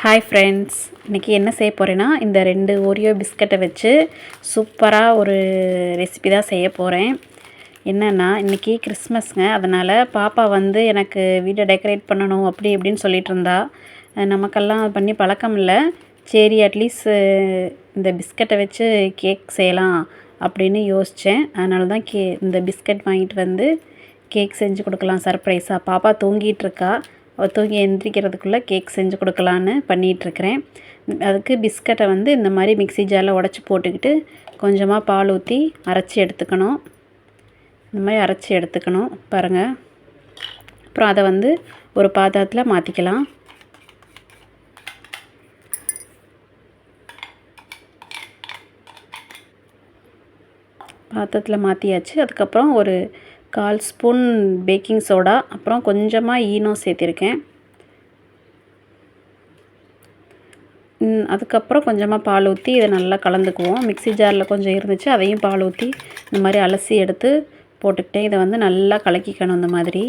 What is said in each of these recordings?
Hi friends, இன்றைக்கி என்ன செய்ய போகிறேன்னா இந்த 2 ஓரியோ பிஸ்கட்டை வச்சு சூப்பராக ஒரு ரெசிபி தான் செய்ய போகிறேன். என்னென்னா இன்றைக்கி கிறிஸ்மஸ்ங்க, அதனால் பாப்பா வந்து எனக்கு வீட்டை டெக்கரேட் பண்ணணும் அப்படி இப்படின்னு சொல்லிகிட்டு இருந்தா. நமக்கெல்லாம் பண்ணி பழக்கம் இல்லை. சரி, அட்லீஸ்ட் இந்த பிஸ்கட்டை வச்சு கேக் செய்யலாம் அப்படின்னு யோசித்தேன். அதனால தான் இந்த பிஸ்கட் வாங்கிட்டு வந்து கேக் செஞ்சு கொடுக்கலாம் சர்ப்ரைஸாக. பாப்பா தூங்கிட்டு இருக்கா, அவள் தூங்கி எந்திரிக்கிறதுக்குள்ளே கேக் செஞ்சு கொடுக்கலான்னு பண்ணிகிட்ருக்கிறேன். அதுக்கு பிஸ்கட்டை வந்து இந்த மாதிரி மிக்ஸி ஜாரில் உடச்சி போட்டுக்கிட்டு கொஞ்சமாக பால் ஊற்றி அரைச்சி எடுத்துக்கணும். இந்த மாதிரி அரைச்சி எடுத்துக்கணும் பாருங்கள். அப்புறம் அதை வந்து ஒரு பாத்திரத்தில் மாற்றிக்கலாம். பாத்திரத்தில் மாற்றியாச்சு. அதுக்கப்புறம் ஒரு 1/4 ஸ்பூன் பேக்கிங் சோடா, அப்புறம் கொஞ்சமாக ஈனோ சேர்த்திருக்கேன். அதுக்கப்புறம் கொஞ்சமாக பால் ஊற்றி இதை நல்லா கலந்துக்குவோம். மிக்ஸி ஜாரில் கொஞ்சம் இருந்துச்சு, அதையும் பால் ஊற்றி இந்த மாதிரி அலசி எடுத்து போட்டுக்கிட்டேன். இதை வந்து நல்லா கலக்கிக்கணும். இந்த மாதிரி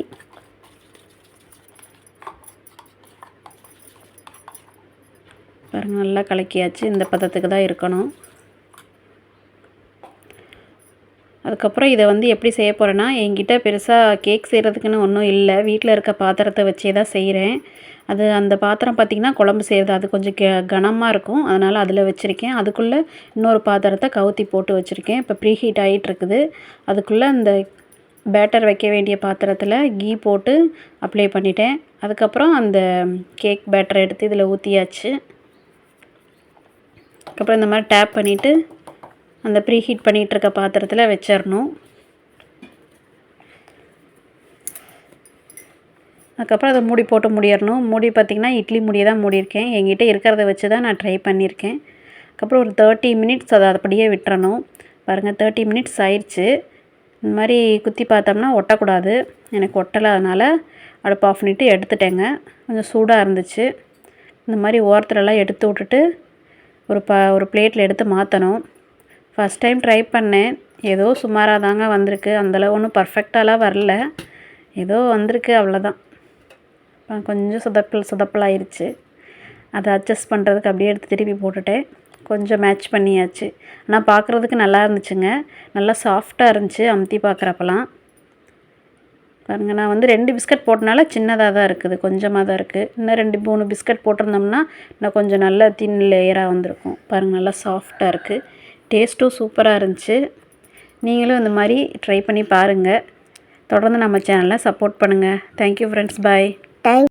பாருங்கள், நல்லா கலக்கியாச்சு. இந்த பதத்துக்கு தான் இருக்கணும். அதுக்கப்புறம் இதை வந்து எப்படி செய்ய போகிறேன்னா, என்கிட்ட பெருசாக கேக் செய்கிறதுக்குன்னு ஒன்றும் இல்லை. வீட்டில் இருக்க பாத்திரத்தை வச்சே தான் செய்கிறேன். அந்த பாத்திரம் பார்த்திங்கன்னா குழம்பு செய்கிறது, அது கொஞ்சம் கனமாக இருக்கும். அதனால் அதில் வச்சுருக்கேன். அதுக்குள்ளே இன்னொரு பாத்திரத்தை கவுத்தி போட்டு வச்சுருக்கேன். இப்போ ப்ரீ ஹீட் ஆகிட்டுருக்குது. அதுக்குள்ளே அந்த பேட்டர் வைக்க வேண்டிய பாத்திரத்தில் கீ போட்டு அப்ளை பண்ணிட்டேன். அதுக்கப்புறம் அந்த கேக் பேட்டரை எடுத்து இதில் ஊற்றியாச்சு. அதுக்கப்புறம் இந்த மாதிரி டேப் பண்ணிவிட்டு அந்த ப்ரீ ஹீட் பண்ணிகிட்ருக்க பாத்திரத்தில் வச்சிடணும். அதுக்கப்புறம் அதை மூடி போட்டு மூடிடணும். மூடி பார்த்திங்கன்னா இட்லி மூடியை தான் மூடியிருக்கேன். என்கிட்ட இருக்கிறத வச்சு தான் நான் ட்ரை பண்ணியிருக்கேன். அதுக்கப்புறம் ஒரு 30 மினிட்ஸ் அதை அப்படியே விட்டுறணும். பாருங்கள், 30 மினிட்ஸ் ஆயிடுச்சு. இந்த மாதிரி குத்தி பார்த்தோம்னா ஒட்டக்கூடாது. எனக்கு ஒட்டலை, அதனால் அடுப்பு ஆஃப் பண்ணிவிட்டு எடுத்துட்டேங்க. கொஞ்சம் சூடாக இருந்துச்சு. இந்த மாதிரி ஓரத்துலலாம் எடுத்து விட்டுட்டு ஒரு பிளேட்டில் எடுத்து மாற்றணும். ஃபஸ்ட் டைம் ட்ரை பண்ணேன். ஏதோ சுமாராக தாங்க வந்திருக்கு. அந்தளவு ஒன்றும் பர்ஃபெக்டாலாம் வரல, ஏதோ வந்திருக்கு, அவ்வளோதான். கொஞ்சம் சொதப்பலாயிருச்சு. அதை அட்ஜஸ்ட் பண்ணுறதுக்கு அப்படியே எடுத்து திருப்பி போட்டுட்டேன். கொஞ்சம் மேட்ச் பண்ணியாச்சு. ஆனால் பார்க்குறதுக்கு நல்லா இருந்துச்சுங்க. நல்லா சாஃப்டாக இருந்துச்சு அமுத்தி பார்க்குறப்பெல்லாம். பாருங்கள், நான் வந்து 2 பிஸ்கட் போட்டனால சின்னதாக தான் இருக்குது, கொஞ்சமாக தான் இருக்குது. இன்னும் 2-3 பிஸ்கட் போட்டிருந்தோம்னா இன்னும் கொஞ்சம் நல்லா தின் லேயராக வந்திருக்கும். பாருங்கள், நல்லா சாஃப்டாக இருக்குது. டேஸ்ட்டும் சூப்பராக இருந்துச்சு. நீங்களும் இந்த மாதிரி ட்ரை பண்ணி பாருங்கள். தொடர்ந்து நம்ம சேனலை சப்போர்ட் பண்ணுங்கள். தேங்க்யூ ஃப்ரெண்ட்ஸ், பாய்.